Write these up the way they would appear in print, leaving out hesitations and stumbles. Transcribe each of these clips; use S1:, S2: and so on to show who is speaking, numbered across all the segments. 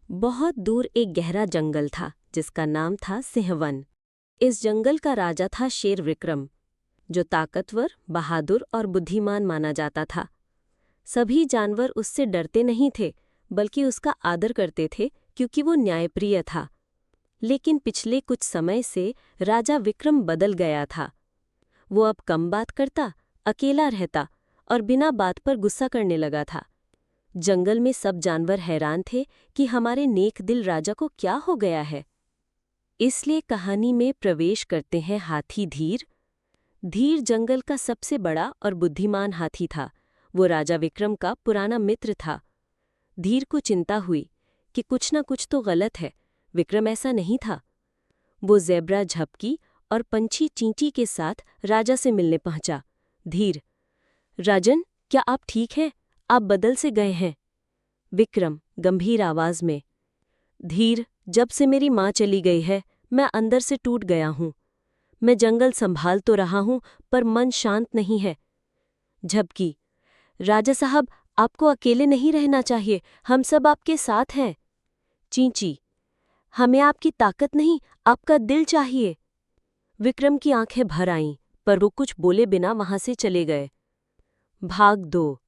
S1: बहुत दूर एक गहरा जंगल था जिसका नाम था सिंहवन। इस जंगल का राजा था शेर विक्रम, जो ताकतवर, बहादुर और बुद्धिमान माना जाता था। सभी जानवर उससे डरते नहीं थे, बल्कि उसका आदर करते थे क्योंकि वो न्यायप्रिय था। लेकिन पिछले कुछ समय से राजा विक्रम बदल गया था। वो अब कम बात करता, अकेला रहता और बिना बात पर गुस्सा करने लगा था। जंगल में सब जानवर हैरान थे कि हमारे नेक दिल राजा को क्या हो गया है। इसलिए कहानी में प्रवेश करते हैं हाथी धीर। धीर जंगल का सबसे बड़ा और बुद्धिमान हाथी था। वो राजा विक्रम का पुराना मित्र था। धीर को चिंता हुई कि कुछ न कुछ तो गलत है। विक्रम ऐसा नहीं था। वो ज़ेब्रा झपकी और पंछी चींटी के साथ राजा से मिलने पहुंचा। धीर, राजन, क्या आप ठीक हैं? आप बदल से गए हैं। विक्रम गंभीर आवाज में, धीर, जब से मेरी माँ चली गई है मैं अंदर से टूट गया हूँ। मैं जंगल संभाल तो रहा हूँ पर मन शांत नहीं है। झपकी, राजा साहब, आपको अकेले नहीं रहना चाहिए, हम सब आपके साथ हैं। चींची, हमें आपकी ताकत नहीं, आपका दिल चाहिए। विक्रम की आंखें भर आईं, पर वो कुछ बोले बिना वहां से चले गए। भाग 2।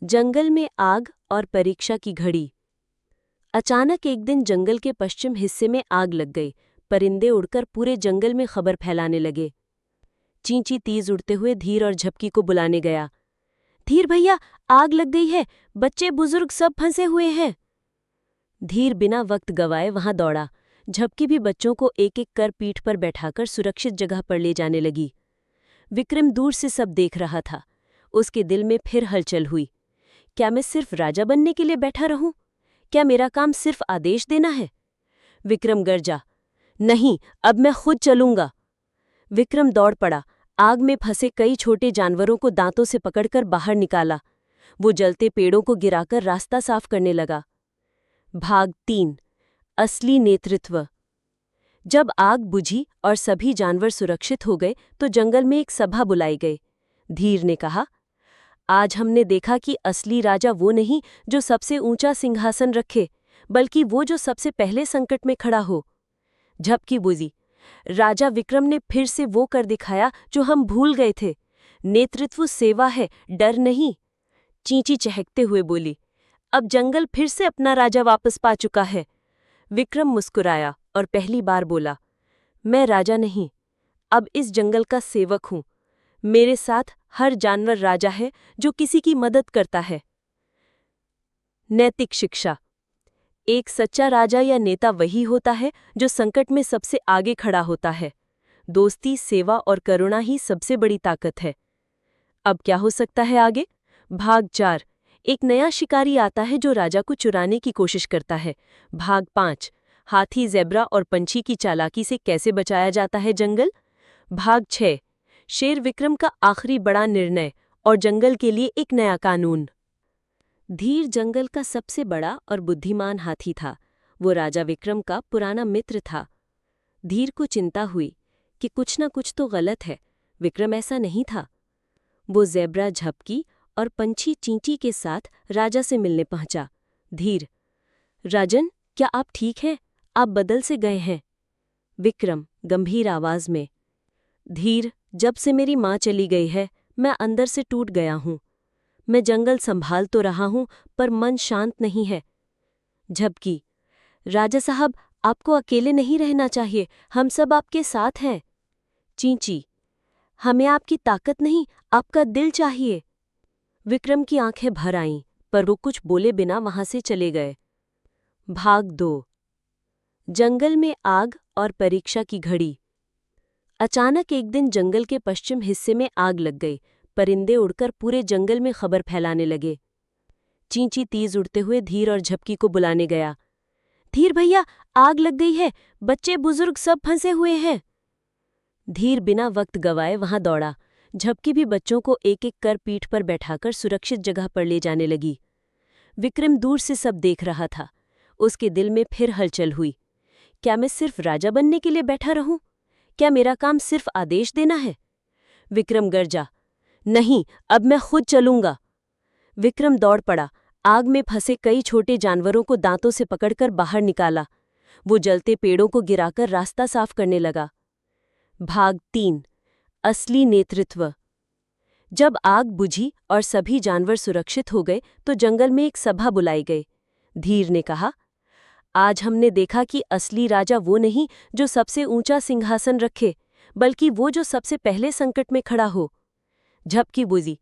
S1: जंगल में आग और परीक्षा की घड़ी। अचानक एक दिन जंगल के पश्चिम हिस्से में आग लग गई। परिंदे उड़कर पूरे जंगल में खबर फैलाने लगे। चींची तेज उड़ते हुए धीर और झपकी को बुलाने गया। धीर भैया, आग लग गई है, बच्चे बुजुर्ग सब फंसे हुए हैं। धीर बिना वक्त गवाए वहां दौड़ा। झपकी भी बच्चों को एक एक कर पीठ पर बैठाकर सुरक्षित जगह पर ले जाने लगी। विक्रम दूर से सब देख रहा था। उसके दिल में फिर हलचल हुई। क्या मैं सिर्फ राजा बनने के लिए बैठा रहूं? क्या मेरा काम सिर्फ आदेश देना है? विक्रम गरजा, नहीं, अब मैं खुद चलूंगा। विक्रम दौड़ पड़ा। आग में फंसे कई छोटे जानवरों को दांतों से पकड़कर बाहर निकाला। वो जलते पेड़ों को गिराकर रास्ता साफ करने लगा। भाग 3। असली नेतृत्व। जब आग बुझी और सभी जानवर सुरक्षित हो गए तो जंगल में एक सभा बुलाई गई। धीर ने कहा, आज हमने देखा कि असली राजा वो नहीं जो सबसे ऊंचा सिंहासन रखे, बल्कि वो जो सबसे पहले संकट में खड़ा हो। झपकी बुझी, राजा विक्रम ने फिर से वो कर दिखाया जो हम भूल गए थे। नेतृत्व सेवा है, डर नहीं। चींची चहकते हुए बोली, अब जंगल फिर से अपना राजा वापस पा चुका है। विक्रम मुस्कुराया और पहली बार बोला, मैं राजा नहीं, अब इस जंगल का सेवक हूं। मेरे साथ हर जानवर राजा है जो किसी की मदद करता है। नैतिक शिक्षा। एक सच्चा राजा या नेता वही होता है जो संकट में सबसे आगे खड़ा होता है। दोस्ती, सेवा और करुणा ही सबसे बड़ी ताकत है। अब क्या हो सकता है आगे? भाग 4। एक नया शिकारी आता है जो राजा को चुराने की कोशिश करता है। भाग 5। हाथी, ज़ेब्रा और पंछी की चालाकी से कैसे बचाया जाता है जंगल। भाग 6। शेर विक्रम का आखिरी बड़ा निर्णय और जंगल के लिए एक नया कानून। धीर जंगल का सबसे बड़ा और बुद्धिमान हाथी था। वो राजा विक्रम का पुराना मित्र था। धीर को चिंता हुई कि कुछ न कुछ तो गलत है। विक्रम ऐसा नहीं था। वो ज़ेब्रा झपकी और पंछी चींटी के साथ राजा से मिलने पहुंचा। धीर, राजन, क्या आप ठीक हैं? आप बदल से गए हैं। विक्रम गंभीर आवाज में, धीर, जब से मेरी माँ चली गई है मैं अंदर से टूट गया हूँ। मैं जंगल संभाल तो रहा हूँ पर मन शांत नहीं है। झपकी, राजा साहब, आपको अकेले नहीं रहना चाहिए, हम सब आपके साथ हैं। चींची, हमें आपकी ताकत नहीं, आपका दिल चाहिए। विक्रम की आंखें भर आईं, पर वो कुछ बोले बिना वहां से चले गए। भाग 2। जंगल में आग और परीक्षा की घड़ी। अचानक एक दिन जंगल के पश्चिम हिस्से में आग लग गई। परिंदे उड़कर पूरे जंगल में खबर फैलाने लगे। चींची तेज उड़ते हुए धीर और झपकी को बुलाने गया। धीर भैया, आग लग गई है, बच्चे बुजुर्ग सब फंसे हुए हैं। धीर बिना वक्त गवाए वहां दौड़ा। झपकी भी बच्चों को एक एक कर पीठ पर बैठाकर सुरक्षित जगह पर ले जाने लगी। विक्रम दूर से सब देख रहा था। उसके दिल में फिर हलचल हुई। क्या मैं सिर्फ राजा बनने के लिए बैठा रहूं? क्या मेरा काम सिर्फ आदेश देना है? विक्रम गरजा, नहीं, अब मैं खुद चलूंगा। विक्रम दौड़ पड़ा। आग में फंसे कई छोटे जानवरों को दांतों से पकड़कर बाहर निकाला। वो जलते पेड़ों को गिराकर रास्ता साफ करने लगा। भाग 3 असली नेतृत्व। जब आग बुझी और सभी जानवर सुरक्षित हो गए तो जंगल में एक सभा बुलाई गई। धीर ने कहा, आज हमने देखा कि असली राजा वो नहीं जो सबसे ऊंचा सिंहासन रखे, बल्कि वो जो सबसे पहले संकट में खड़ा हो। झपकी बुझी।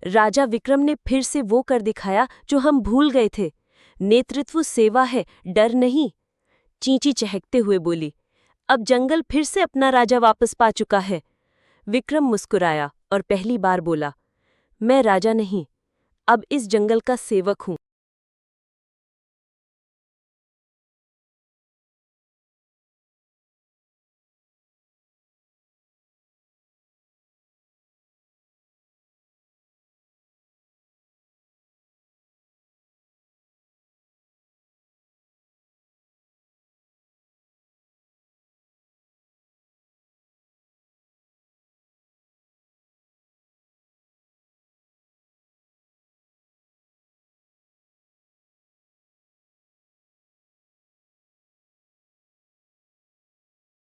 S1: राजा विक्रम ने फिर से वो कर दिखाया जो हम भूल गए थे। नेतृत्व सेवा है, डर नहीं। चींची चहकते हुए बोली, अब जंगल फिर से अपना राजा वापस पा चुका है। विक्रम मुस्कुराया और पहली बार बोला, मैं राजा नहीं, अब इस जंगल का सेवक हूं।